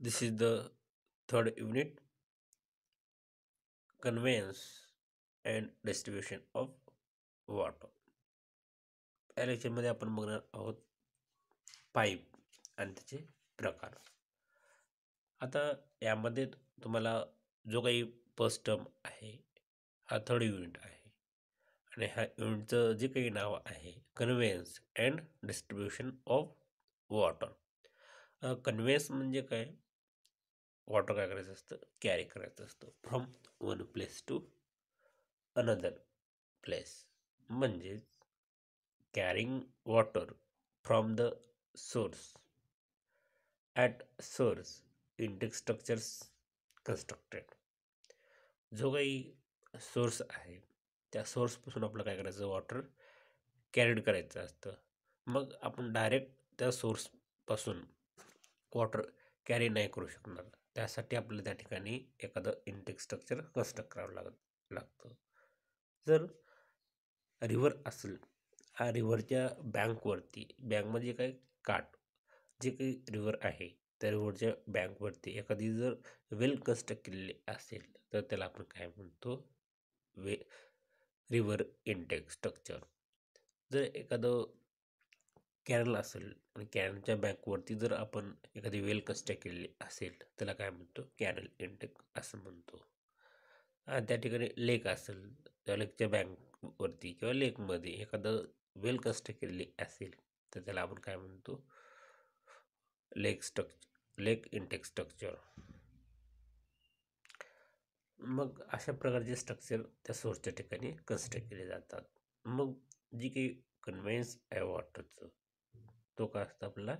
This is the third unit, conveyance and distribution of water. या लेक्चरमध्ये आपण बघणार आहोत पाईप आणि त्याचे प्रकार. आता यामध्ये तुम्हाला जो काही फर्स्ट टर्म आहे हा थर्ड युनिट आहे आणि ह्या युनिटचं जे काही नाव आहे conveyance and distribution of water. Conveyance म्हणजे काय? वॉटर काय करायचं असतं? कॅरी करायचं असतं from one place to another place. म्हणजेच carrying water from the source. At source intake structures constructed. जो काही सोर्स आहे त्या सोर्सपासून आपलं काय करायचं? वॉटर कॅरीड करायचं असतं. मग आपण डायरेक्ट त्या सोर्सपासून वॉटर कॅरी नाही करू शकणार. त्यासाठी आपल्याला त्या ठिकाणी एखादं इंटेक स्ट्रक्चर कन्स्ट्रक्ट करावं लागतं. जर रिव्हर असेल, हा रिव्हरच्या बँकवरती, बँक म्हणजे काय? काठ. जे काही रिव्हर आहे त्या रिव्हरच्या बँकवरती एखादी जर वेल कन्स्ट्रक्ट केलेली असेल तर त्याला आपण काय म्हणतो? River intake structure. जर एखादं कॅनल असेल आणि कॅनलच्या बँकवरती जर आपण एखादी वेल कन्स्ट्रक्ट केलेली असेल त्याला काय म्हणतो? कॅनल इंटेक असं म्हणतो. आणि त्या ठिकाणी लेक असेल, त्या लेकच्या बँकवरती किंवा लेकमध्ये एखादं वेल कन्स्ट्रक्ट केलेली असेल तर त्याला आपण काय म्हणतो? लेक इंटेक स्ट्रक्चर. मग अशा प्रकारचे स्ट्रक्चर त्या सोर्सच्या ठिकाणी कन्स्ट्रक्ट केले जातात. मग जी काही कन्व्हेयन्स आहे वॉटरचं, तो काय असतं? आपल्याला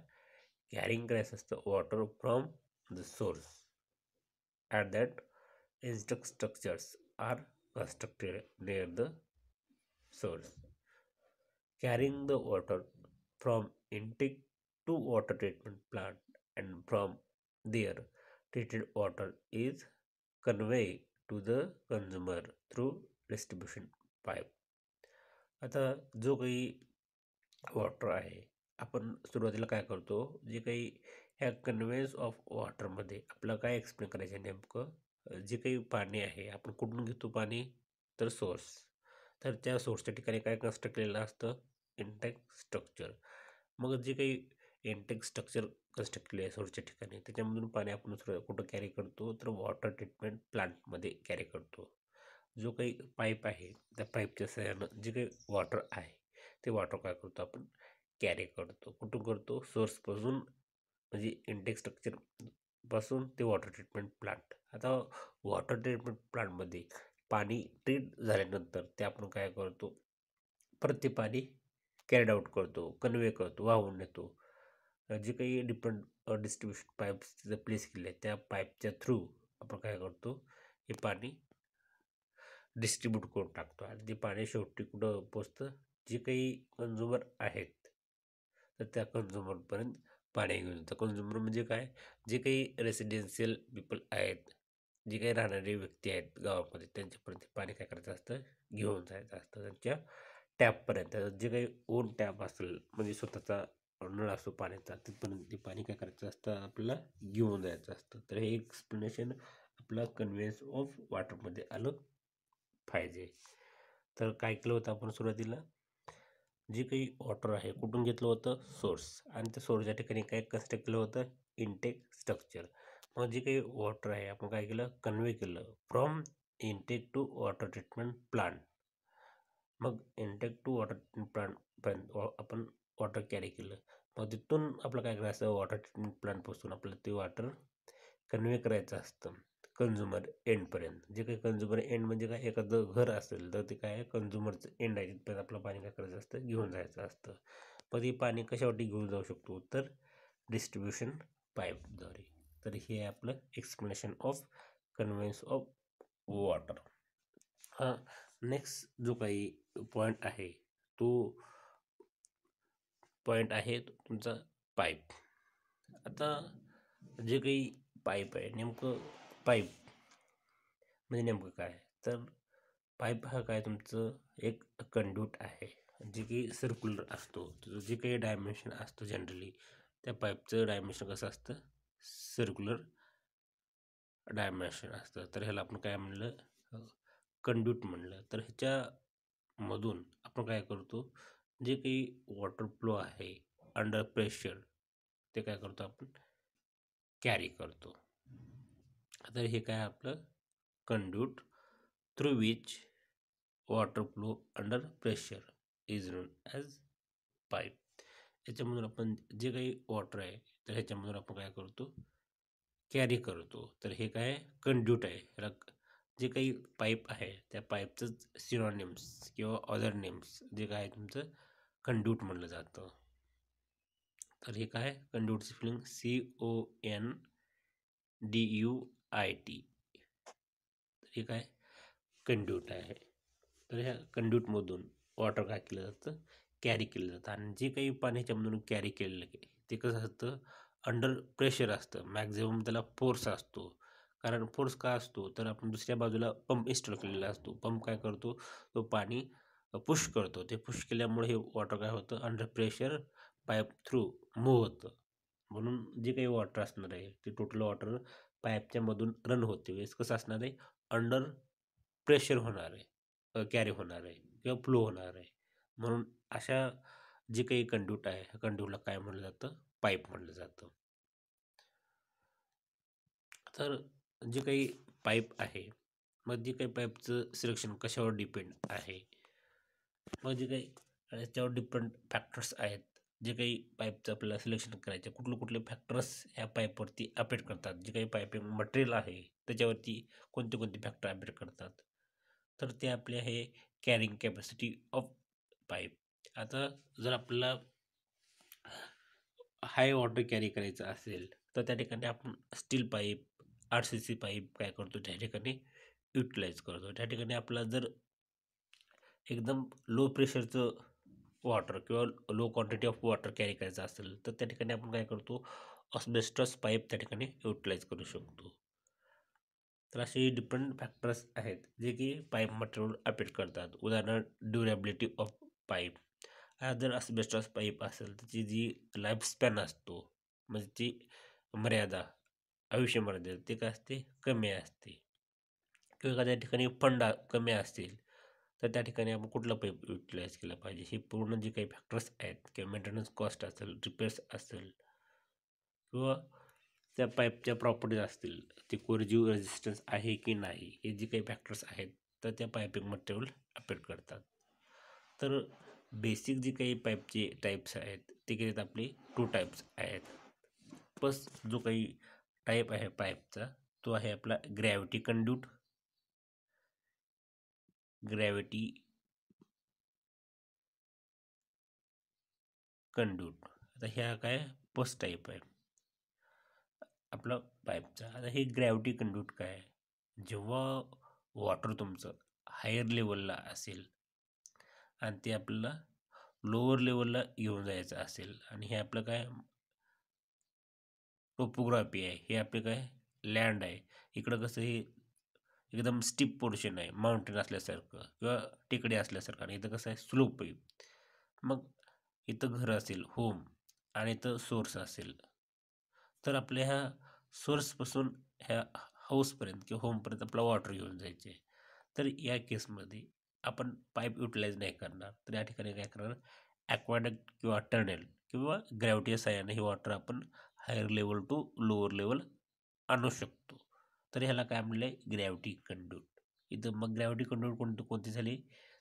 कॅरिंग करायचं असतं water from the source at that intake structures are constructed near the source. Carrying the water from intake to water treatment plant and from there treated water is conveyed to the consumer through distribution pipe. आता जो काही water आहे आपण सुरुवातीला काय करतो? जे काही ह्या कन्व्हेयन्स ऑफ वॉटरमध्ये आपलं काय एक्सप्लेन करायचं आहे नेमकं? जे काही पाणी आहे आपण कुठून घेतो पाणी? तर सोर्स. तर त्या सोर्सच्या ठिकाणी काय कन्स्ट्रक्ट केलेलं असतं? Intake structure. मग जे काही इंटेक स्ट्रक्चर कन्स्ट्रक्ट केले आहे सोर्सच्या ठिकाणी त्याच्यामधून पाणी आपण कुठं कॅरी करतो? तर वॉटर ट्रीटमेंट प्लांटमध्ये कॅरी करतो. जो काही पाईप आहे त्या पाईपच्या सहाय्यानं जे काही वॉटर आहे ते वॉटर काय करतो? आपण कॅरी करतो. कुठून करतो? सोर्सपासून, म्हणजे इंटेक स्ट्रक्चर पासून ते वॉटर ट्रीटमेंट प्लांट. आता वॉटर ट्रीटमेंट प्लांटमध्ये पाणी ट्रीट झाल्यानंतर ते आपण काय करतो? परत ते पाणी कॅरीड आउट करतो, कन्वे करतो, वाहून नेतो. जे काही डिफरंट डिस्ट्रीब्युशन पाईप्स तिथे प्लेस केले आहेत त्या पाईपच्या थ्रू आपण काय करतो? हे पाणी डिस्ट्रीब्यूट करून टाकतो आणि ते पाणी शेवटी कुठं पोचतं? जे काही कन्झ्युमर आहेत तर त्या कन्झ्युमरपर्यंत पाणी घेऊन येतं. कन्झ्युमर म्हणजे काय? जे काही रेसिडेन्शियल पीपल आहेत, जे काही राहणारे व्यक्ती आहेत गावामध्ये त्यांच्यापर्यंत पाणी काय करायचं असतं? घेऊन जायचं असतं. त्यांच्या टॅपपर्यंत जे काही ओन टॅप असेल म्हणजे स्वतःचा नळ असतो पाण्याचा तिथपर्यंत ते पाणी काय करायचं असतं? आपल्याला घेऊन जायचं असतं. तर हे एक्सप्लेनेशन आपलं कन्व्हेयन्स ऑफ वॉटरमध्ये आलं पाहिजे. तर काय केलं होतं आपण सुरुवातीला? जे काही वॉटर आहे कुठून घेतलं होतं? सोर्स. आणि त्या सोर्सच्या ठिकाणी काय कन्स्ट्रक्ट केलं होतं? Intake structure. मग जे काही वॉटर आहे आपण काय केलं? कन्वे केलं from intake to water treatment plant. मग इंटेक टू वॉटर ट्रीटमेंट प्लांटपर्यंत आपण वॉटर कॅरी केलं. मग तिथून आपलं काय करायचं? वॉटर ट्रीटमेंट प्लांटपासून आपल्याला ते वॉटर कन्वे करायचं असतं कन्झ्युमर एंडपर्यंत. जे काही कन्झ्युमर एंड म्हणजे काय? एखादं घर असेल तर ते काय? कन्झ्युमरचं एंड आहे, तिथपर्यंत आपलं पाणी काय करायचं असतं? घेऊन जायचं असतं. मग हे पाणी कशासाठी घेऊन जाऊ शकतो? तर डिस्ट्रीब्युशन पाईपद्वारे. तर हे आहे आपलं explanation of conveyance of water. हा नेक्स्ट जो काही पॉईंट आहे तो पॉईंट आहे तुमचा पाईप. आता जे काही पाईप आहे नेमकं पाईप म्हणजे नेमकं काय? तर पाईप हा काय? तुमचं एक कंड्यूट आहे जे की सर्क्युलर असतो. जे काही डायमेन्शन असतं जनरली त्या पाईपचं डायमेन्शन कसं असतं? सर्क्युलर डायमेन्शन असतं. तर ह्याला आपण काय म्हणलं, कंड्यूट म्हणलं. तर ह्याच्यामधून आपण काय करतो, जे काही वॉटर फ्लो आहे अंडर प्रेशर ते काय करतो आपण कॅरी करतो. तर हे काय आपलं conduit through which water flow under pressure is non as pipe. ह्याच्यामधून आपण जे काही वॉटर आहे तर ह्याच्यामधून आपण काय करतो कॅरी करतो. तर हे काय कंड्यूट आहे. ह्याला जे काही पाईप आहे त्या पाईपचं सिनॉनिम्स किंवा अदर नेम्स जे काय तुमचं कंड्यूट म्हणलं जातं. तर हे काय कंड्यूट स्पेलिंग CONDUIT. हे काय कंड्यूट आहे. तर ह्या कंड्यूटमधून वॉटर काय केलं जातं कॅरी केलं जातं. आणि जे काही पाणी ह्याच्यामधून कॅरी केलेलं ते कसं असतं अंडर प्रेशर असतं. मॅक्झिमम त्याला फोर्स असतो. कारण फोर्स का असतो तर आपण दुसऱ्या बाजूला पंप इन्स्टॉल केलेला असतो. पंप काय करतो तो पाणी पुश करतो. ते पुश केल्यामुळे हे वॉटर काय होतं under pressure pipe through move होतं. म्हणून जे काही वॉटर असणार आहे ते टोटल वॉटर पाईपच्या मधून रन होते वेळेस कसं असणार आहे अंडर प्रेशर होणार आहे, कॅरी होणार आहे किंवा फ्लो होणार आहे. म्हणून अशा जे काही कंड्यूट आहे कंड्यूटला काय म्हणलं जातं पाईप म्हणलं जातं. तर जे काही पाईप आहे मग जे काही पाईपचं सिलेक्शन कशावर डिपेंड आहे, मग जे काही याच्यावर डिफरंट फॅक्टर्स आहेत. जे काही पाईपचं आपल्याला सिलेक्शन करायचं कुठले कुठले फॅक्टर्स ह्या पाईपवरती अफेक्ट करतात. जे काही पाईपिंग मटेरियल आहे त्याच्यावरती कोणते कोणते फॅक्टर अफेक्ट करतात. तर ते आपले आहे कॅरिंग कॅपॅसिटी ऑफ पाईप. आता जर आपल्याला हाय वॉटर कॅरी करायचं असेल तर त्या ठिकाणी आपण स्टील पाईप RCC पाईप काय करतो त्या ठिकाणी युटिलाइज करतो. त्या ठिकाणी आपला जर एकदम लो प्रेशरचं वॉटर किंवा low quantity of water carry करायचं असेल तर त्या ठिकाणी आपण काय करतो ऑस्बेस्टॉस पाईप त्या ठिकाणी युटिलाइज करू शकतो. तर असे डिफरंट फॅक्टर्स आहेत जे की पाईप मटेरियल अफेक्ट करतात. उदाहरण ड्युरेबिलिटी ऑफ पाईप. जर अस्बेस्टॉस पाईप असेल त्याची जी लाईफ स्पॅन असतो म्हणजे ती मर्यादा आयुष्य मर्यादा ते काय असते कमी असते. किंवा एखाद्या ठिकाणी फंड कमी असतील तर त्या ठिकाणी आपण कुठला पाईप युटिलाइज केला पाहिजे. हे पूर्ण जे काही फॅक्टर्स आहेत किंवा मेंटेनन्स कॉस्ट असेल रिपेअर्स असेल किंवा त्या पाईपच्या प्रॉपर्टीज असतील ते कोर्जिव्ह रेजिस्टन्स आहे की नाही हे जे काही फॅक्टर्स आहेत तर त्या पाईपिंग मटेरियल अफेक्ट करतात. तर बेसिक जे काही पाईपचे टाईप्स आहेत ते किती आपले 2 टाईप्स आहेत. प्लस जो काही टाईप आहे पाईपचा तो आहे आपला ग्रॅव्हिटी कंड्यूट. ग्रॅव्हिटी कंड्यूट आता ह्या काय फर्स्ट टाईप आहे आपला पाईपचा. आता हे ग्रॅव्हिटी कंड्यूट काय आहे, जेव्हा वॉटर तुमचं हायर लेवलला असेल आणि ते आपल्याला लोअर लेवलला घेऊन जायचं असेल आणि हे आपलं काय टोपोग्राफी आहे, हे आपले काय लँड आहे. इकडं कसं हे एकदम स्टीप पोर्शन आहे माउंटेन असल्यासारखं किंवा टेकडे असल्यासारखं आणि इथं कसं आहे स्लोप आहे. मग इथं घर असेल होम आणि इथं सोर्स असेल तर आपल्या ह्या सोर्सपासून ह्या हाऊसपर्यंत किंवा होमपर्यंत आपला वॉटर घेऊन जायचे. तर या केसमध्ये आपण पाईप युटिलाइज नाही करणार तर या ठिकाणी काय करणार ॲक्वाडक्ट किंवा टर्नेल किंवा ग्रॅव्हिटीच्या साहाय्याने हे वॉटर आपण higher level to lower level आणू शकतो. तर ह्याला काय म्हणलं ग्रॅव्हिटी कंड्यूट. इथं मग ग्रॅव्हिटी कंट्रोल कोणती झाली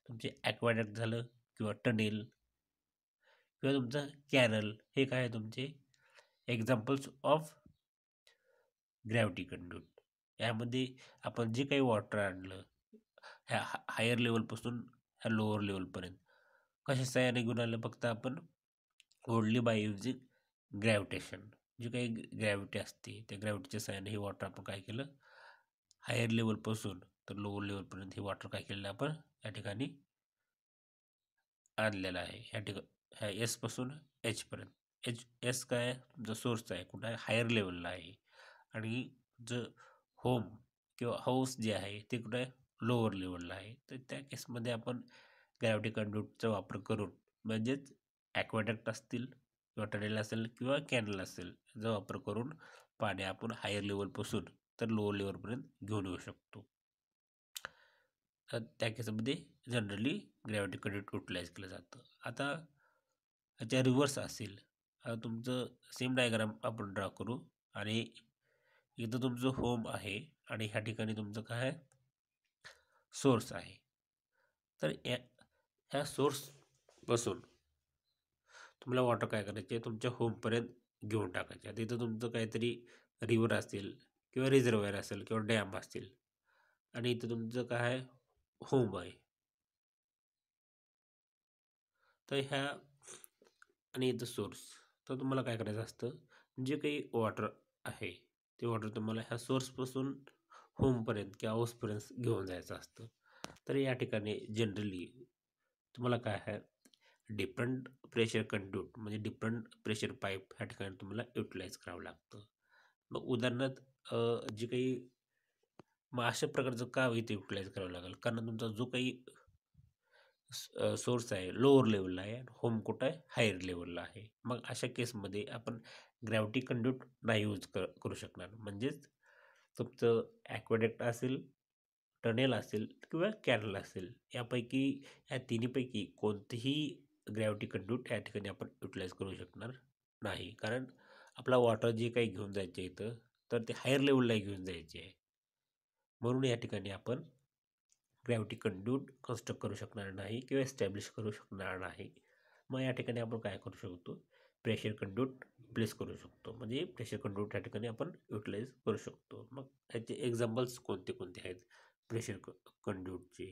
तुमचे ॲक्वाडक्ट झालं किंवा टनेल किंवा तुमचं कॅनल हे काय आहे तुमचे एक्झाम्पल्स ऑफ ग्रॅव्हिटी कंट्रोल. यामध्ये आपण जे काही वॉटर आणलं ह्या हायर लेवलपासून ह्या लोअर लेवलपर्यंत कशा सहाय्याने घेऊन आलं फक्त आपण ओनली बाय युजिंग ग्रॅव्हिटेशन. जी काही ग्रॅव्हिटी असते त्या ग्रॅव्हिटीच्या सहाय्याने हे वॉटर आपण काय केलं हायर लेवलपासून तर लोअर लेवलपर्यंत हे वॉटर काय केलेलं आपण या ठिकाणी आणलेलं आहे. ह्या ठिकाणी ह्या एसपासून एचपर्यंत एस काय जो सोर्स आहे कुठं आहे हायर लेवलला आहे आणि जो होम किंवा हाऊस जे आहे ते कुठं आहे लोअर लेवलला आहे. तर त्या केसमध्ये आपण ग्रॅव्हिटी कंड्यूटचा वापर करून म्हणजेच ॲक्वाडक्ट असतील किंवा टनेल असेल किंवा कॅनल असेल याचा वापर करून पाणी आपण हायर लेवलपासून तर लोअर लेवलपर्यंत घेऊन येऊ शकतो. तर त्या केसमध्ये जनरली ग्रॅव्हिटी कंडक्ट युटिलाइज केलं जातं. आता त्याच्या रिव्हर्स असेल, तुमचं सेम डायग्राम आपण ड्रॉ करू आणि इथं तुमचं होम आहे आणि ह्या ठिकाणी तुमचं काय आहे, सोर्स आहे. तर ह्या सोर्सपासून तुम्हाला वॉटर काय करायचे, तुमच्या होमपर्यंत घेऊन टाकायचे. आता इथं तुमचं काहीतरी रिव्हर असेल किंवा रिझर्वायर असेल किंवा डॅम असतील आणि इथं तुमचं काय आहे, होम आहे. तर ह्या आणि इथं सोर्स, तर तुम्हाला काय करायचं असतं, जे काही वॉटर आहे ते वॉटर तुम्हाला ह्या सोर्सपासून होमपर्यंत किंवा हाऊसपर्यंत घेऊन जायचं असतं. तर या ठिकाणी जनरली तुम्हाला काय आहे, डिफरंट प्रेशर कंड्यूट म्हणजे डिफरंट प्रेशर पाईप ह्या ठिकाणी तुम्हाला युटिलाइज करावं लागतं. मग उदाहरणार्थ जे काही मग अशा प्रकारचं का इथे युटिलाइज करावं लागेल, कारण तुमचा जो काही सोर्स आहे लोअर लेवलला आहे, होम कुठं आहे, हायर लेवलला आहे. मग अशा केसमध्ये आपण ग्रॅव्हिटी कंड्यूट नाही यूज करू शकणार. म्हणजेच तुमचं ॲक्वेडक्ट असेल, टनेल असेल किंवा कॅनल असेल, यापैकी या तिन्हीपैकी कोणतेही ग्रॅव्हिटी कंड्यूट या ठिकाणी आपण युटिलाइज करू शकणार नाही. कारण आपला वॉटर जे काही घेऊन जायचे इथं, तर ते हायर लेवलला घेऊन जायचे आहे. म्हणून या ठिकाणी आपण ग्रॅव्हिटी कंड्यूट कन्स्ट्रक्ट करू शकणार नाही किंवा एस्टॅब्लिश करू शकणार नाही. मग या ठिकाणी आपण काय करू शकतो, प्रेशर कंड्यूट प्लेस करू शकतो. म्हणजे प्रेशर कंड्यूट या ठिकाणी आपण युटिलाइज करू शकतो. मग याचे एक्झाम्पल्स कोणते कोणते आहेत प्रेशर कंड्यूटचे,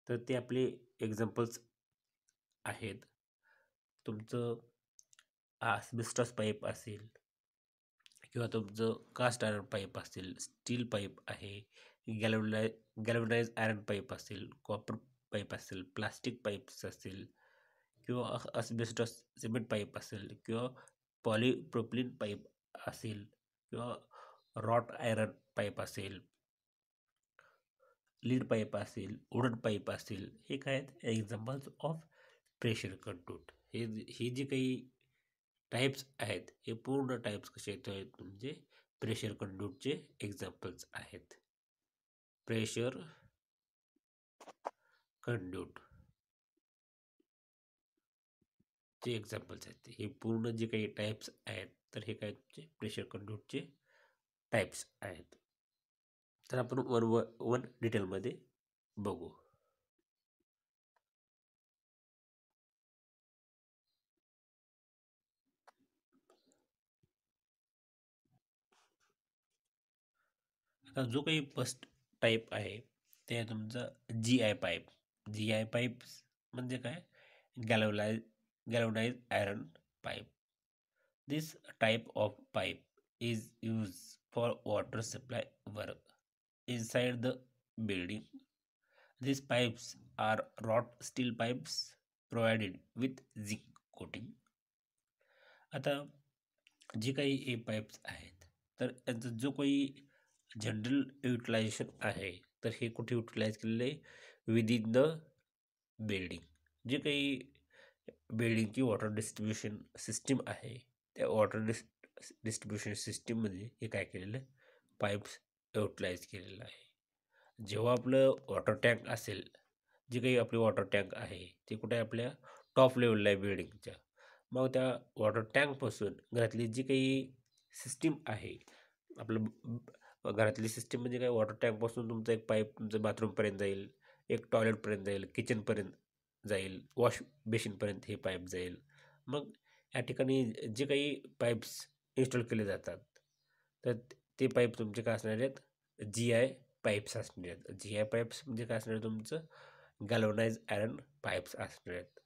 तर ते आपले एक्झाम्पल्स आहेत. तुमचं आस्बेस्टॉस पाईप असेल किंवा तुमचं कास्ट आयर्न पाईप असेल, स्टील पाईप आहे, गॅल्वनाइज आयर्न पाईप असेल, कॉपर पाईप असेल, प्लास्टिक पाईप्स असतील किंवा अस्बेस्टॉस सिमेंट पाईप असेल किंवा पॉलिप्रोपिलीन पाईप असेल किंवा रॉट आयर्न पाईप असेल, लीड पाईप असेल, वुडन पाईप असेल, हे काय आहेत एक्झाम्पल्स ऑफ प्रेशर कंट्रोल. हे जे काही टाईप्स आहेत, हे पूर्ण टाईप्स कसे आहेत म्हणजे प्रेशर कंट्रोलचे एक्झाम्पल्स आहेत. प्रेशर कंड्यूट चे एक्झाम्पल्स आहेत. हे पूर्ण जे काही टाईप्स आहेत, तर हे काय तुमचे प्रेशर कंड्यूटचे टाईप्स आहेत. तर आपण वन डिटेलमध्ये बघू. आता जो काही फर्स्ट टाईप आहे ते आहे तुमचा GI पाईप. GI पाईप म्हणजे काय, galvanize iron pipe. This type of pipe is used for water supply work inside the building. These pipes are wrought steel pipes provided with zinc coating. आता जे काही हे पाईप्स आहेत, तर यांचा जो काही जनरल युटिलायझेशन आहे, तर हे कुठे युटिलाइज केलेलं आहे, विदिन द बिल्डिंग. जे काही बिल्डिंगची वॉटर डिस्ट्रीब्युशन सिस्टीम आहे, त्या वॉटर डिस्ट्रीब्युशन सिस्टीममध्ये हे काय केलेलं आहे, पाईप्स युटिलाइज केलेलं आहे. जेव्हा आपलं वॉटर टँक असेल, जे काही आपले वॉटर टँक आहे ते कुठे आहे, आपल्या टॉप लेवलला आहे बिल्डिंगच्या. मग त्या वॉटर टँकपासून घरातली जी काही सिस्टीम आहे, आपलं घरातली सिस्टीम म्हणजे काय, वॉटर टँकपासून तुमचा एक पाईप तुमचं बाथरूमपर्यंत जाईल, एक टॉयलेटपर्यंत जाईल, किचनपर्यंत जाईल, वॉश बेसिनपर्यंत हे पाईप जाईल. मग या ठिकाणी जे काही पाईप्स इन्स्टॉल केले जातात, तर ते पाईप तुमचे काय असणार आहेत, GI पाईप्स असणार आहेत. GI पाईप्स म्हणजे काय असणार आहे, तुमचं गॅल्वनाइज आयरन पाईप्स असणार आहेत.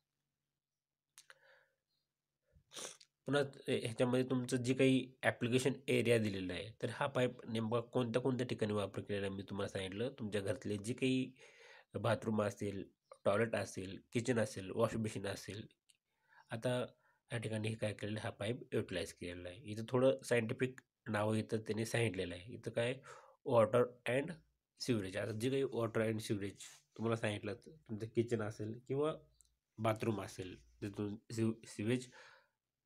पुन्हा ह्याच्यामध्ये तुमचं जे काही ॲप्लिकेशन एरिया दिलेला आहे, तर हा पाईप नेमका कोणत्या कोणत्या ठिकाणी वापर केलेला आहे मी तुम्हाला सांगितलं. तुमच्या घरातले जे काही बाथरूम असेल, टॉयलेट असेल, किचन असेल, वॉश बेसिन असेल. आता या ठिकाणी हे काय केलेलं, हा पाईप युटिलाइज केलेला आहे. इथं थोडं सायंटिफिक नावं इथं त्यांनी सांगितलेलं आहे. इथं काय, वॉटर अँड सिवरेज. आता जे काही वॉटर अँड सिवरेज तुम्हाला सांगितलं, तुमचं किचन असेल किंवा बाथरूम असेल, तिथून सिवेज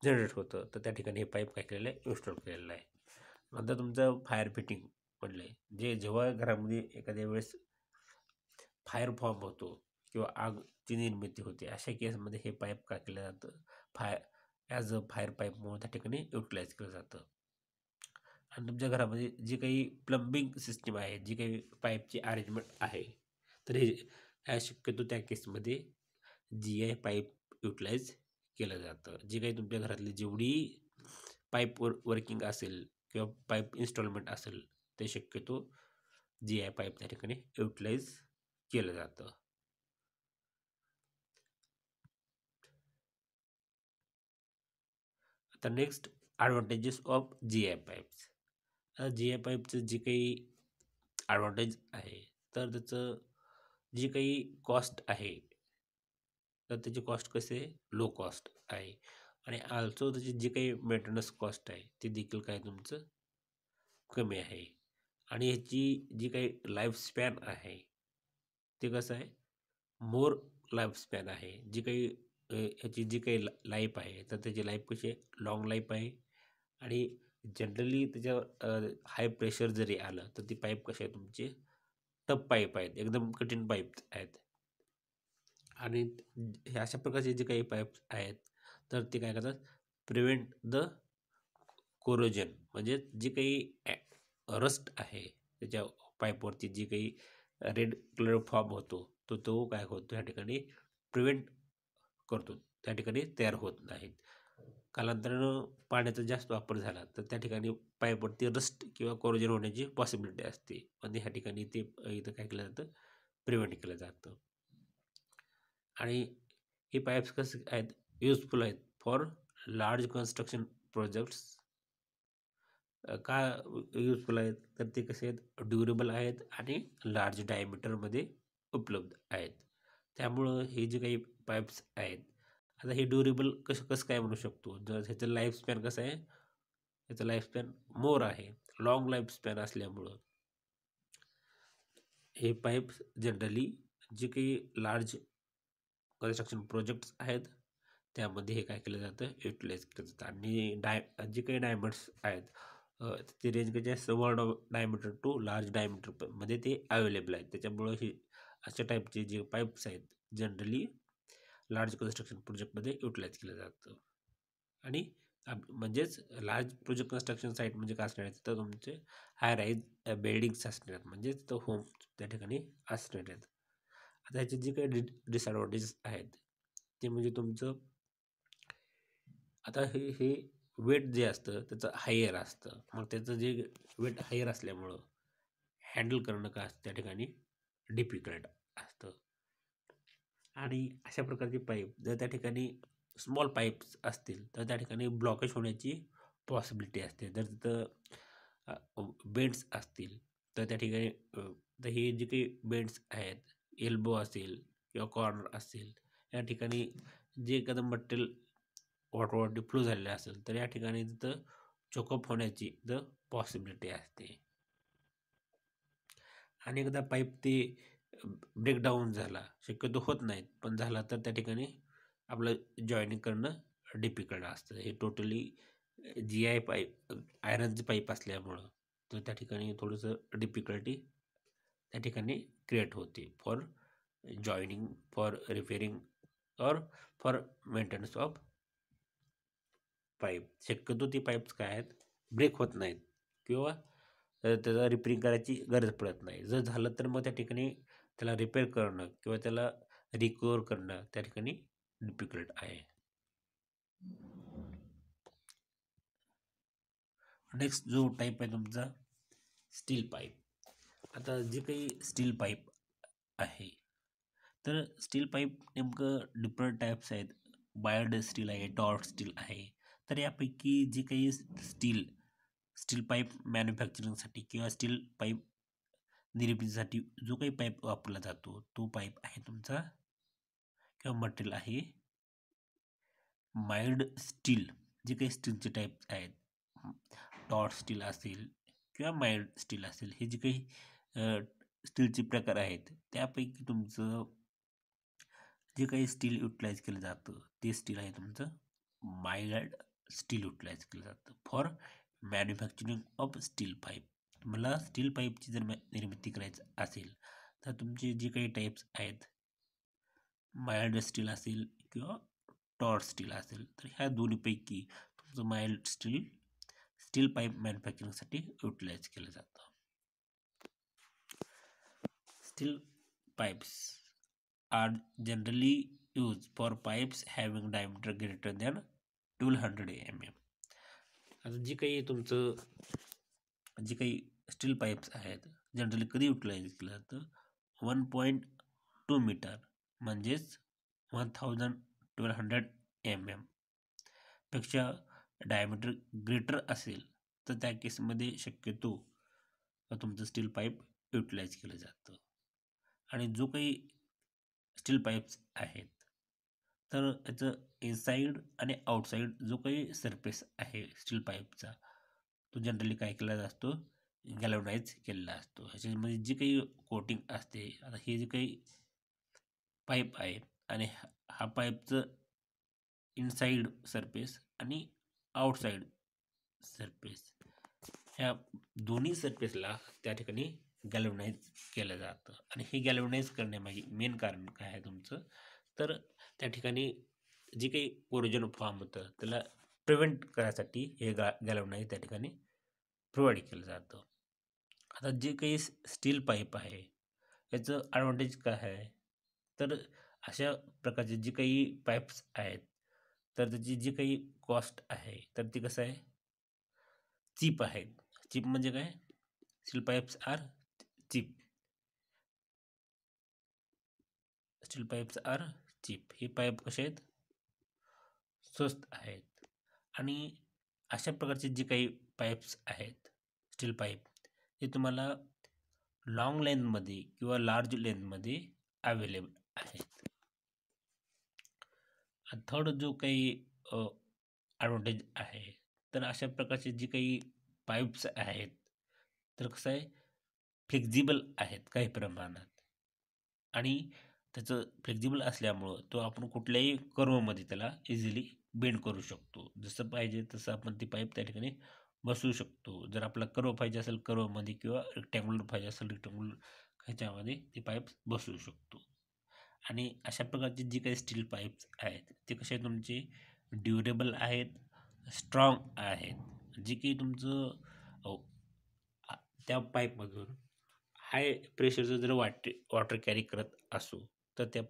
जनरेट होतं, तर त्या ठिकाणी हे पाईप काय केलेलं आहे, इन्स्टॉल केलेलं आहे. नंतर तुमचं फायर फिटिंग म्हटलं आहे, जे जेव्हा घरामध्ये एखाद्या वेळेस फायर फॉर्म होतो किंवा आगची निर्मिती होते, अशा केसमध्ये हे पाईप काय केलं जातं, five as a fire pipe म्हणून त्या ठिकाणी युटिलाइज केलं जातं. आणि तुमच्या घरामध्ये जी काही प्लंबिंग सिस्टीम आहे, जी काही पाईपची अरेंजमेंट आहे, तर हे ह्या शक्यतो त्या केसमध्ये GI पाईप युटिलाइज केलं जातं. जी काही तुमच्या घरातली जेवढी पाईप वर्किंग असेल किंवा पाईप इन्स्टॉलमेंट असेल, ते शक्यतो GI पाईप त्या ठिकाणी युटिलाइज केलं जातं. आता next advantages of GI pipes. GI पाईपचं जी काही ॲडव्हान्टेज आहे, तर त्याचं जी काही कॉस्ट आहे, तर त्याची कॉस्ट कशी आहे, लो कॉस्ट आहे. आणि आल्सो त्याची जी काही मेंटेनन्स कॉस्ट आहे, ती देखील काय तुमचं कमी आहे. आणि ह्याची जी काही लाईफस्पॅन आहे, ते कसं आहे, मोर लाईफस्पॅन आहे. जी काही ह्याची जी काही लाईफ आहे, तर त्याची लाईफ कशी आहे, लाँग लाईफ आहे. आणि जनरली त्याच्यावर हाय प्रेशर जरी आलं, तर ती पाईप कशी आहे तुमची, टफ पाईप आहेत, एकदम कठीण पाईप आहेत. आणि हे अशा प्रकारचे जे काही पाईप्स आहेत, तर ते काय करतात, प्रिव्हेंट द कोरोजन, म्हणजे जी काही रस्ट आहे त्याच्या पाईपवरती, जी काही रेड कलर फॉर्म होतो, तो काय होतो या ठिकाणी प्रिव्हेंट करतो, त्या ठिकाणी तयार होत नाहीत. कालांतरानं पाण्याचा जास्त वापर झाला तर त्या ठिकाणी पाईपवरती रस्ट किंवा कोरोजन होण्याची पॉसिबिलिटी असते, पण ह्या ठिकाणी ते इथं काय केलं जातं, प्रिव्हेंट केलं जातं. आणि हे पाईप्स कसे आहेत, युजफुल आहेत फॉर लार्ज कन्स्ट्रक्शन प्रोजेक्ट्स. का युजफुल आहेत, तर ते कसे आहेत, ड्युरेबल आहेत आणि लार्ज डायमीटरमध्ये उपलब्ध आहेत. त्यामुळं हे जे काही पाईप्स आहेत, आता हे ड्युरेबल कसं कसं काय म्हणू शकतो, जर ह्याचं लाईफस्पॅन कसं आहे, ह्याचं लाईफस्पॅन मोर आहे, लाँग लाईफस्पॅन असल्यामुळं हे पाईप्स जनरली जे काही लार्ज कन्स्ट्रक्शन प्रोजेक्ट्स आहेत, त्यामध्ये हे काय केलं जातं, युटिलाइज केलं जातं. आणि जे काही डायमंड्स आहेत, ते रेंज कशी आहे, small diameter to large diameter मध्ये ते अवेलेबल आहेत. त्याच्यामुळं हे अशा टाईपचे जे पाईप्स आहेत, जनरली लार्ज कन्स्ट्रक्शन प्रोजेक्टमध्ये युटिलाइज केलं जातं. आणि म्हणजेच लार्ज प्रोजेक्ट कन्स्ट्रक्शन साईट म्हणजे काय असणार आहे, तर तुमचे हाय राईज बिल्डिंग्स असणार आहेत, म्हणजेच तो होम त्या ठिकाणी असणार आहेत. आता ह्याचे जे काही डिसएडव्हान्टेजेस आहेत, ते म्हणजे तुमचं, आता हे वेट जे असतं त्याचं हायर असतं, मग त्याचं जे वेट हायर असल्यामुळं हँडल करणं का त्या ठिकाणी डिफिकल्ट असतं. आणि अशा प्रकारचे पाईप जर त्या ठिकाणी स्मॉल पाईप्स असतील, तर त्या ठिकाणी ब्लॉकेज होण्याची पॉसिबिलिटी असते. जर तिथं बेंड्स असतील, तर त्या ठिकाणी तर हे जे काही बेंड्स आहेत, एल्बो असेल किंवा कॉर्नर असेल, या ठिकाणी जे एखादं मटेरियल वॉटरवरती फ्लो झालेलं असेल, तर या ठिकाणी तिथं चोकअप होण्याची पॉसिबिलिटी असते. आणि एकदा पाईप ते ब्रेकडाऊन झाला, शक्यतो होत नाहीत, पण झाला तर त्या ठिकाणी आपलं जॉईनिंग करणं डिफिकल्ट असतं. हे टोटली GI पाईप, आयरनचे पाईप असल्यामुळं, तर त्या ठिकाणी थोडंसं डिफिकल्टी त्या ठिकाणी क्रिएट होते फॉर जॉईनिंग, फॉर रिपेअरिंग और फॉर मेंटेनन्स ऑफ पाईप. शक्यतो ती पाईप्स काय आहेत, ब्रेक होत नाहीत किंवा त्याचा रिपेअरिंग करायची गरज पडत नाही. जर झालं तर मग त्या ठिकाणी त्याला रिपेअर करणं किंवा त्याला रिकव्हर करणं त्या ठिकाणी डिफिकल्ट आहे. नेक्स्ट जो टाईप आहे तुमचा, स्टील पाईप. आता जे काही स्टील पाईप आहे, तर स्टील पाईप नेमकं डिफरंट टाईप्स आहेत. बायर्ड स्टील आहे, टॉर्क स्टील आहे. तर यापैकी जे काही स्टील स्टील पाईप मॅन्युफॅक्चरिंगसाठी किंवा स्टील पाईप निर्मितीसाठी जो काही पाईप वापरला जातो, तो पाईप आहे तुमचा किंवा मटेरियल आहे माइल्ड स्टील. जे काही स्टीलचे टाईप आहेत, टॉर्च स्टील असेल किंवा माइल्ड स्टील असेल, हे जे काही स्टीलचे प्रकार आहेत, त्यापैकी तुमचं जे काही स्टील युटिलाइज केलं जातं, ते स्टील आहे तुमचं माइल्ड स्टील युटिलाइज केलं जातं for manufacturing of steel pipe. तुम्हाला स्टील पाईपची जर निर्मिती करायची असेल तर तुमचे जे काही टाईप्स आहेत, माइल्ड स्टील असेल किंवा टॉर्च स्टील असेल, तर ह्या दोन्हीपैकी तुमचं माइल्ड स्टील स्टील पाईप मॅन्युफॅक्चरिंगसाठी युटिलाइज केलं जातं. Steel pipes are generally use for pipes having diameter greater than 1200 mm. आता जी काही स्टील पाईप्स आहेत जनरली कधी युटिलाइज केलं जातं, 1.2 मीटर म्हणजेच 1200 mm पेक्षा डायमीटर ग्रेटर असेल तर त्या केसमध्ये शक्यतो तुमचं स्टील पाईप युटिलाइज केलं जातं. आणि जो काही स्टील पाईप्स आहेत तर त्याचं इनसाईड आणि आउटसाईड जो काही सरफेस आहे स्टील पाईपचा, तो जनरली काय केलेला असतो, गॅल्वनाइज केलेला असतो. ह्याच्यामध्ये जी काही कोटिंग असते, आता हे जे काही पाईप आहे आणि हा पाईपचं इनसाईड सरफेस आणि आउटसाईड सरफेस, ह्या दोन्ही सरफेसला त्या ठिकाणी गॅल्वनाइज केलं जातं. आणि हे गॅल्वनाइज करण्यामागे मेन कारण काय आहे तुमचं, तर त्या ठिकाणी जे काही कोरोजन फॉर्म होतं त्याला प्रिव्हेंट करायसाठी हे गॅल्वनाइज त्या ठिकाणी प्रोव्हाइड केलं जातं. आता जे काही स्टील पाईप आहे याचं ॲडव्हान्टेज काय आहे, तर अशा प्रकारचे जे काही पाईप्स आहेत तर त्याची जी काही कॉस्ट आहे तर ती कसं आहे, चीप आहे. चीप म्हणजे काय, steel pipes are cheap. Steel pipes are cheap. हे पाईप कसे आहेत, स्वस्त आहेत. आणि अशा प्रकारचे जे काही पाईप्स आहेत स्टील पाईप, हे तुम्हाला लॉंग लेंथमध्ये किंवा लार्ज लेंथमध्ये अवेलेबल आहेत. थर्ड जो काही ॲडव्हान्टेज आहे, तर अशा प्रकारचे जे काही पाईप्स आहेत तर कसं आहे, फ्लेक्झिबल आहेत काही प्रमाणात. आणि त्याचं फ्लेक्झिबल असल्यामुळं तो आपण कुठल्याही कर्वमध्ये त्याला इझिली बेंड करू शकतो. जसं पाहिजे तसं आपण ती पाईप त्या ठिकाणी बसवू शकतो. जर आपला कर्व पाहिजे असेल कर्वमध्ये किंवा रेक्टँग्युलर पाहिजे असेल रेक्टँग्युलर, ह्याच्यामध्ये ती पाईप बसवू शकतो. आणि अशा प्रकारचे जी काही स्टील पाईप्स आहेत ते कसे तुमचे ड्युरेबल आहेत, स्ट्रॉंग आहेत. जे की तुमचं त्या पाईपमधून हाय प्रेशरचं जर वॉटर कॅरी करत असू तर त्या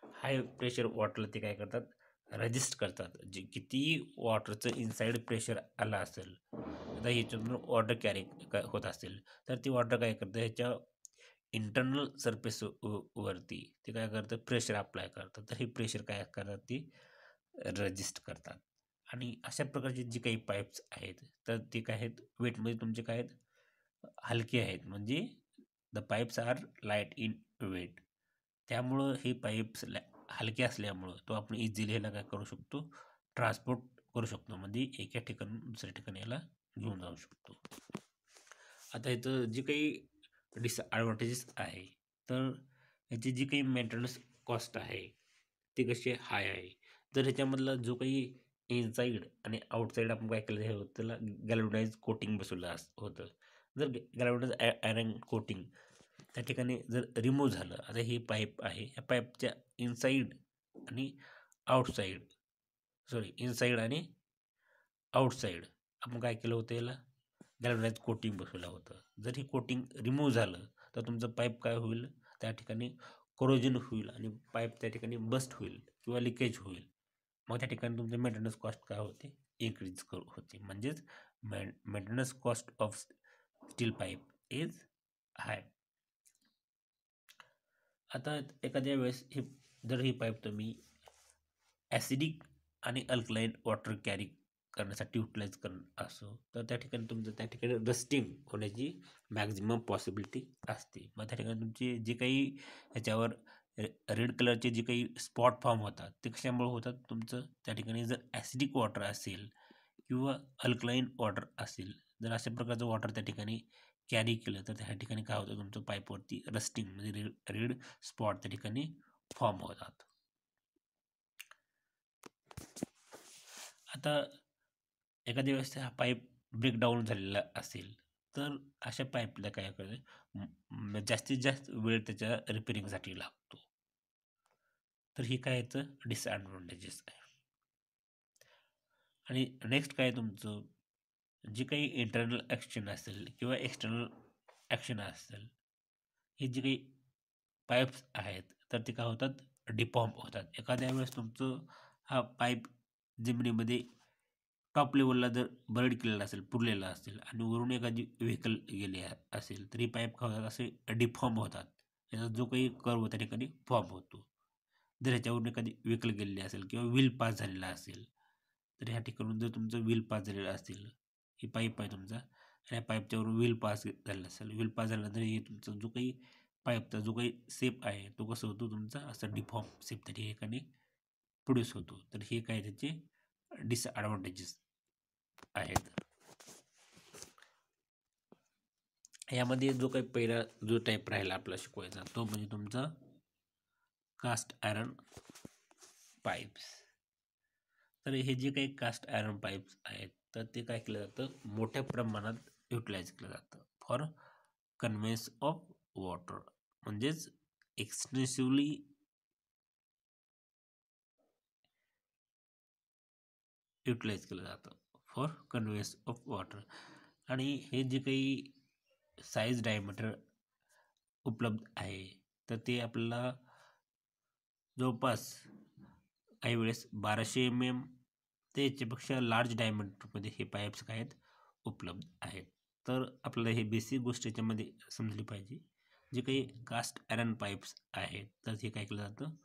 हाय प्रेशर वॉटरला ते काय करतात, रजिस्ट करतात. जे कितीही वॉटरचं इनसाईड प्रेशर आलं असेल, आता ह्याच्यातून वॉटर कॅरी होत असेल तर ती वॉटर काय करतं, ह्याच्या इंटरनल सरफेस वरती ते काय करतं, प्रेशर अप्लाय करतात. तर हे प्रेशर काय करतात, ती रजिस्ट करतात. आणि अशा प्रकारचे जे काही पाईप्स आहेत तर ते काय आहेत, वेटमध्ये तुमचे काय आहेत, हलके आहेत. म्हणजे the pipes are light in weight. त्यामुळं हे पाईप्स हलके असल्यामुळं तो आपण इझिली ह्याला काय करू शकतो, ट्रान्सपोर्ट करू शकतो. म्हणजे एका ठिकाणी दुसऱ्या ठिकाणी याला घेऊन जाऊ शकतो. आता इथं जे काही डिसॲडव्हान्टेजेस आहे, तर ह्याची जी काही मेंटेनन्स कॉस्ट आहे ती कशी हाय आहे. तर ह्याच्यामधला जो काही इनसाईड आणि आउटसाईड आपण काय केलं होतं, त्याला गॅल्वनाइज कोटिंग बसवलं होतं. जर गॅल्वनाइज आयरन कोटिंग त्या ठिकाणी जर रिमूव्ह झालं, आता ही पाईप आहे, या पाईपच्या इनसाईड आणि आउटसाईड, इनसाईड आणि आउटसाईड आपण काय केलं होतं, याला गॅल्वनाइज कोटिंग बसवलं होतं. जर ही कोटिंग रिमूव्ह झालं तर तुमचं पाईप काय होईल, त्या ठिकाणी कोरोजन होईल आणि पाईप त्या ठिकाणी बस्ट होईल किंवा लिकेज होईल. मग त्या ठिकाणी तुमचे मेंटेनन्स कॉस्ट काय होते, इन्क्रीज होते. म्हणजेच maintenance cost of steel pipe is high. आता एखाद्या वेळेस जर ही पाईप तुम्ही ॲसिडिक आणि अल्कलाईन वॉटर कॅरी करण्यासाठी युटिलाइज करत असो तर त्या ठिकाणी तुमचं त्या ठिकाणी रस्टिंग होण्याची मॅक्झिमम पॉसिबिलिटी असते. मग त्या ठिकाणी तुमची जी काही ह्याच्यावर रेड कलरचे जे काही स्पॉट फॉर्म होतात ते कशामुळे होतात, तुमचं त्या ठिकाणी जर ॲसिडिक वॉटर असेल किंवा अल्कलाईन वॉटर असेल, जर अशा प्रकारचं वॉटर त्या ठिकाणी कॅरी केलं तर त्या ठिकाणी काय होतं, तुमचं पाईपवरती रस्टिंग म्हणजे रेड स्पॉट त्या ठिकाणी फॉर्म होतात. आता एखाद्या वेळेस हा पाईप ब्रेकडाऊन झालेला असेल तर अशा पाईपला काय करायचं, जास्तीत जास्त वेळ त्याच्या रिपेरिंगसाठी लागतो. तर ही काय याचं डिसॲडव्हान्टेजेस आहे. आणि नेक्स्ट काय तुमचं जी काही इंटरनल ॲक्शन असेल किंवा एक्सटर्नल ॲक्शन असेल, हे जे काही पाईप्स आहेत तर ते काय होतात, डिफॉर्म होतात. एखाद्या वेळेस तुमचं हा पाईप जमिनीमध्ये टॉप लेवलला जर बर्ड केलेला असेल, पुरलेला असेल आणि वरून एखादी व्हेकल गेली असेल तर ही पाईप काय होतात, असे डिफॉर्म होतात. याचा जो काही कर्व त्या ठिकाणी फॉर्म होतो. जर ह्याच्यावरून एखादी व्हेकल गेलेली असेल किंवा व्हील पास झालेला असेल तर ह्या ठिकाणून जर तुमचं व्हील पास झालेलं असेल, ही पाईप आहे तुमचा आणि या पाईपच्यावरून व्हील पास झालेला असेल, व्हील पास झाल्यानंतर हे तुमचा जो काही पाईपचा जो काही शेप आहे तो कसं होतो तुमचा, असा डिफॉर्म शेप त्या ठिकाणी प्रोड्यूस होतो. तर हे काय त्याचे डिसॲडव्हान्टेजेस आहेत. यामध्ये जो काही पहिला जो टाईप राहिला आपला शिकवायचा तो म्हणजे तुमचा कास्ट आयरन पाईप्स. तर हे जे काही कास्ट आयरन पाईप्स आहेत तर ते काय केलं जातं, मोठ्या प्रमाणात युटिलाइज केलं जातं फॉर कन्व्हेन्स ऑफ वॉटर, म्हणजेच एक्सटेन्सिव्हली युटिलाइज केलं जातं फॉर कन्व्हेन्स ऑफ वॉटर. आणि हे जे काही साईज डायमीटर उपलब्ध आहे तर ते आपल्याला जवळपास काही वेळेस 1200 ते याच्यापेक्षा लार्ज डायमीटरमध्ये हे पाईप्स काय आहेत उपलब्ध आहेत. तर आपल्याला हे बेसिक गोष्ट याच्यामध्ये समजली पाहिजे. जे काही कास्ट आयरन पाईप्स आहेत तर हे काय केलं जातं,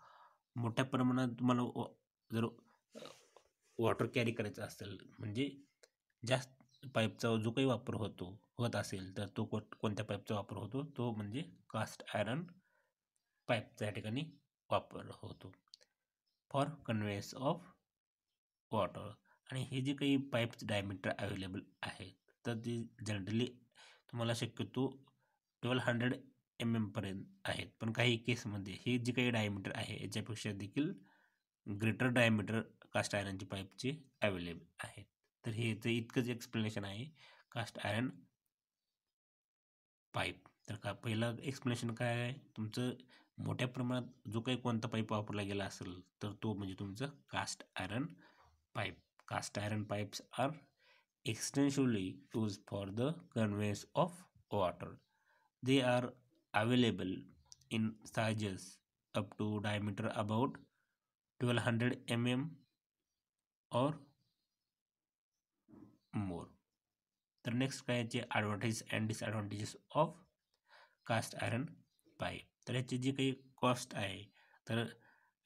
मोठ्या प्रमाणात तुम्हाला जर वॉटर कॅरी करायचं असेल, म्हणजे जास्त पाईपचा जो काही वापर होत असेल तर तो कोणत्या पाईपचा वापर होतो, तो म्हणजे कास्ट आयरन पाईपचा या ठिकाणी वापर होतो फॉर कन्व्हेन्स ऑफ वॉटर. आणि हे जे काही पाईप्स डायमीटर अवेलेबल आहेत तर ते जनरली तुम्हाला शक्यतो 1200 पर्यंत आहेत, पण काही केसमध्ये हे जे काही डायमीटर आहे याच्यापेक्षा देखील ग्रेटर डायमीटर कास्ट आयरनची पाईपचे अवेलेबल आहेत. तर हे तर इतकंच एक्सप्लेनेशन आहे कास्ट आयरन पाईप. तर का पहिलं एक्सप्लेनेशन काय आहे तुमचं, मोठ्या प्रमाणात जो काही कोणता पाईप वापरला गेला असेल तर तो म्हणजे तुमचं cast iron pipe. Cast iron pipes are extensively used for the conveyance of water. They are available in sizes up to diameter about 1200 mm or more. तर नेक्स्ट काय याचे advantage and disadvantages of cast iron pipe. तर याची जी काही cost आहे तर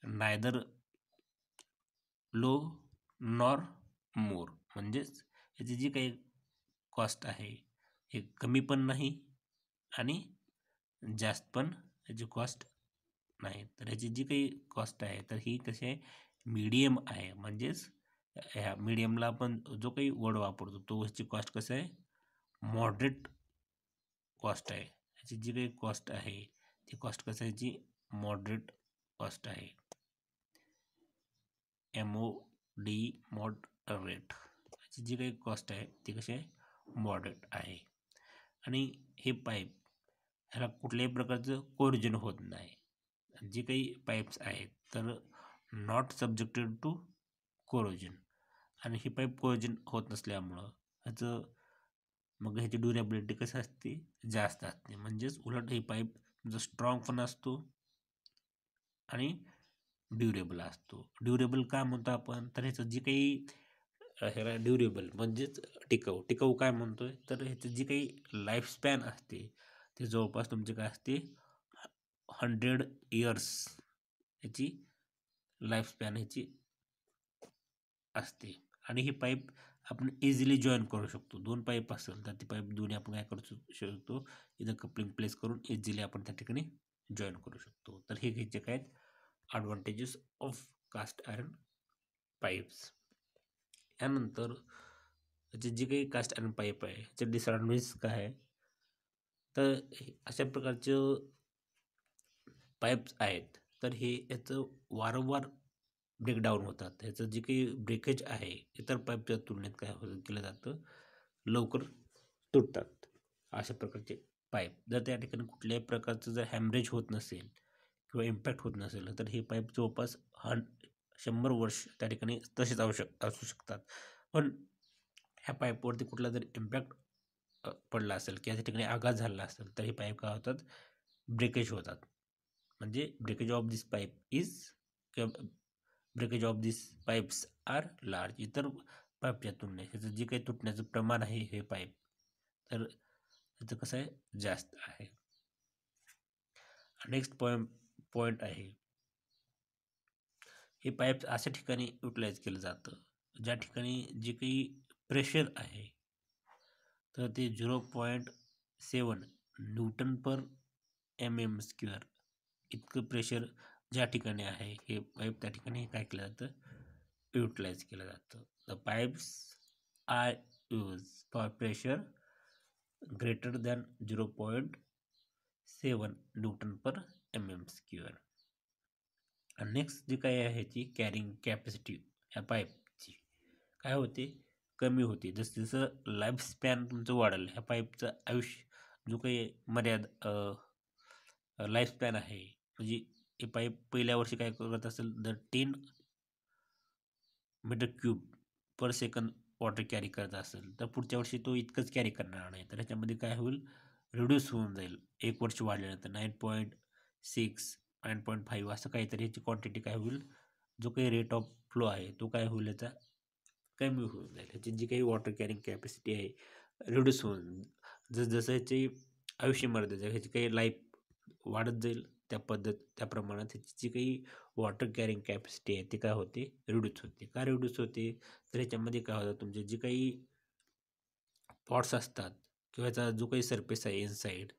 neither low nor मोर, म्हणजेच याची जी काही कॉस्ट आहे हे कमी पण नाही आणि जास्त पण याची कॉस्ट नाही. तर याची जी काही कॉस्ट आहे तर ही कशी आहे, मीडियम आहे. म्हणजेच ह्या मीडियमला आपण जो काही वर्ड वापरतो तो ह्याची कॉस्ट कसं आहे, मॉडरेट कॉस्ट आहे. ह्याची जी काही कॉस्ट आहे ती कॉस्ट कसं आहे, याची मॉडरेट कॉस्ट आहे. MOD moderate. ह्याची जी काही कॉस्ट आहे ती कशी आहे, मॉडरेट आहे. आणि हे पाईप ह्याला कुठल्याही प्रकारचं कोरोजन होत नाही. जे काही पाईप्स आहेत तर नॉट सब्जेक्टेड टू कोरोजन. आणि ही पाईप कोरोजन होत नसल्यामुळं ह्याचं मग ह्याची ड्युरेबिलिटी कशी असते, जास्त असते. म्हणजेच उलट ही पाईप जो स्ट्रॉंग पण असतो आणि ड्युरेबल असतो. ड्युरेबल का म्हणतो आपण, तर ह्याचं जी काही ह्याला ड्युरेबल म्हणजेच टिकाऊ. टिकाऊ काय म्हणतोय, तर ह्याचं जी काही लाईफस्पॅन असते ते जवळपास तुमचे काय असते, 100 इयर्स ह्याची लाईफस्पॅन ह्याची असते. आणि ही पाईप आपण इझिली जॉईन करू शकतो. 2 पाईप असेल तर ती पाईप दोन्ही आपण काय करू शकतो, इथं कपलिंग प्लेस करून इझिली आपण त्या ठिकाणी जॉईन करू शकतो. तर हे घ्यायचे काय advantages of cast iron pipes. यानंतर त्याची जी काही कास्ट आयरन पाईप आहे त्याचे डिसॲडव्हान्टेज काय आहे, तर अशा प्रकारचे पाईप्स आहेत तर हे याचं वारंवार ब्रेकडाऊन होतात. ह्याचं जे काही ब्रेकेज आहे इतर पाईपच्या तुलनेत काय केलं जातं, लवकर तुटतात अशा प्रकारचे पाईप. जर त्या ठिकाणी कुठल्याही प्रकारचं जर हॅमरेज होत नसेल किंवा इम्पॅक्ट होत नसेल तर हे पाईप जवळपास 100 वर्ष त्या ठिकाणी तसेच असू शकतात. पण ह्या पाईपवरती कुठला जर इम्पॅक्ट पडला असेल किंवा त्या ठिकाणी आघात झाला असेल तर हे पाईप काय होतात, ब्रेकेज होतात. म्हणजे breakage of this pipe is किंवा breakage of this pipes are large. इतर पाईपच्या तुलनेत ह्याचं जे काही तुटण्याचं प्रमाण आहे हे पाईप, तर ह्याचं कसं आहे, जास्त आहे. नेक्स्ट पॉईंट आहे, हे पाईप अशा ठिकाणी युटिलाइज केलं जातं ज्या ठिकाणी जे काही प्रेशर आहे तर ते 0.7 न्यूटन पर mm² इतकं प्रेशर ज्या ठिकाणी आहे हे पाईप त्या ठिकाणी काय केलं जातं, युटिलाइज केलं जातं. The pipes are use for pressure greater than 0.7 newton per mm². Next जे काय आहे ह्याची कॅरिंग कॅपॅसिटी ह्या पाईपची काय होते, कमी होते. जसं जसं लाईफ स्पॅन तुमचं वाढेल ह्या पाईपचं आयुष्य जो काही लाईफ स्पॅन आहे, म्हणजे हे पाईप पहिल्या वर्षी काय करत असेल तर 10 m³ per second water carry करत असेल तर पुढच्या वर्षी तो इतकंच कॅरी करणार नाही. तर ह्याच्यामध्ये काय होईल, रिड्यूस होऊन जाईल. एक वर्ष वाढल्यानंतर 9.6 9.5 असं काहीतरी ह्याची क्वांटिटी काय होईल, जो काही रेट ऑफ फ्लो आहे तो काय होईल, याचा कमी होऊन जाईल. ह्याची जी काही वॉटर कॅरिंग कॅपॅसिटी आहे रिड्यूस होऊन, जसं ह्याची आयुष्य मर्यादा ह्याची काही लाईफ वाढत जाईल त्या प्रमाणात ह्याची जी काही वॉटर कॅरिंग कॅपॅसिटी आहे ती काय होते, रिड्यूस होते. का रिड्यूस होते, तर ह्याच्यामध्ये काय होतं, तुमचे जे काही पॉट्स असतात किंवा याचा जो काही सरफेस आहे इनसाईड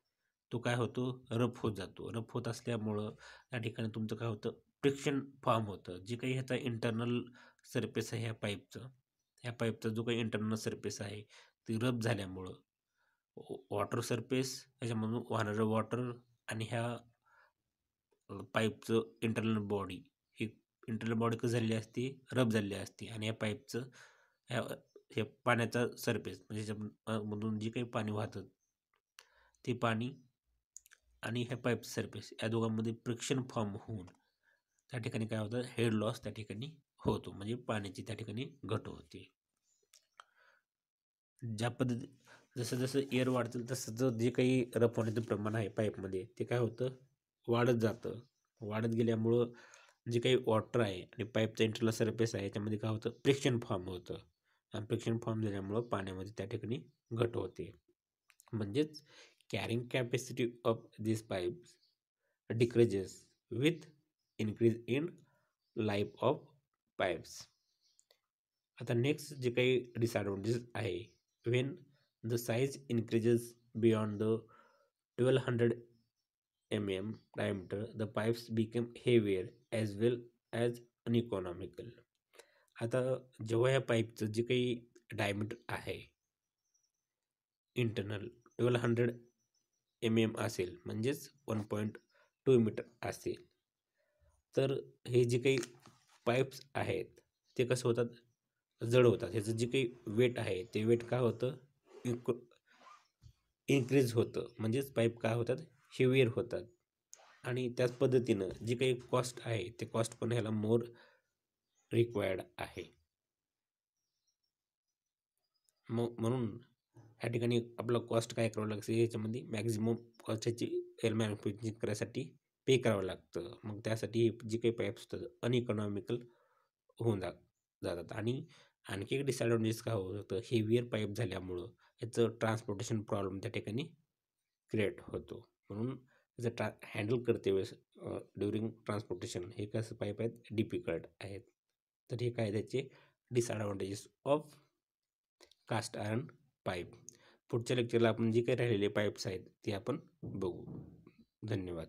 तो काय होतो, रफ होत जातो. रफ होत असल्यामुळं त्या ठिकाणी तुमचं काय होतं, फ्रिक्शन फॉर्म होतं. जे काही ह्याचा इंटरनल सरफेस आहे ह्या पाईपचा जो काही इंटरनल सरफेस आहे ती रफ झाल्यामुळं वॉटर सरफेस ह्याच्यामधून वाहणारं वॉटर आणि ह्या पाईपचं इंटरनल बॉडी कसं झालेली असते, रफ झालेली असते. आणि या पाईपचं ह्या पाण्याचा सरफेस म्हणजे मधून जे काही पाणी वाहतं ते पाणी आणि ह्या पाईप सरफेस या दोघांमध्ये फ्रिक्शन फॉर्म होऊन त्या ठिकाणी काय होतं, हेड लॉस त्या ठिकाणी होतो. म्हणजे पाण्याची त्या ठिकाणी घट होते. ज्या पद्धती जसं जसं एअर वाढतं तसं जे काही रफ होण्याचं प्रमाण आहे पाईपमध्ये ते काय होतं, वाढत जातं. वाढत गेल्यामुळं जे काही वॉटर आहे आणि पाईपचा इंटरनल सरफेस आहे याच्यामध्ये काय होतं, फ्रिक्शन फॉर्म होतं. आणि फ्रिक्शन फॉर्म झाल्यामुळं पाण्यामध्ये त्या ठिकाणी घट होते. म्हणजेच carrying capacity of this pipes decreases with increase in life of pipes. आता नेक्स्ट जे काही डिसएडव्हांटेज आहे, when the size increases beyond the 1200 mm diameter, the pipes become heavier as well as uneconomical. आता जेव्हा या पाईपचं जे काही डायमीटर आहे इंटरनल 1200 mm असेल म्हणजेच 1.2 मीटर असेल, तर हे जे काही पाईप्स आहेत ते कसं होतात, जड होतात. ह्याचं जे काही वेट आहे ते वेट काय होतं, इन्क्रीज होतं. म्हणजेच पाईप काय होतात, हेवियर होतात. आणि त्याच पद्धतीनं जी काही कॉस्ट आहे ते कॉस्ट पण ह्याला मोर रिक्वायर्ड आहे. म्हणून ह्या ठिकाणी आपलं कॉस्ट काय करावं लागतं, ह्याच्यामध्ये मॅक्झिमम कॉस्ट ह्याची एअर मॅन्युफॅक्चरिंग करायसाठी पे करावं लागतं. मग त्यासाठी जी काही पाईप्स असतात अनइकॉनॉमिकल होऊन जातात. आणि आणखी एक डिसएडव्हांटेज काय होतं, हेवियर पाईप झाल्यामुळं याचं ट्रान्सपोर्टेशन प्रॉब्लेम त्या ठिकाणी क्रिएट होतो. म्हणून त्याचं हँडल करते वेळेस ड्युरिंग ट्रान्सपोर्टेशन हे कसं पाईप आहेत, डिफिकल्ट आहेत. तर हे काय त्याचे disadvantages of caste iron pipe. पुढच्या लेक्चरला आपण जी काही राहिलेले पाईप्स आहेत ते आपण बघू. धन्यवाद.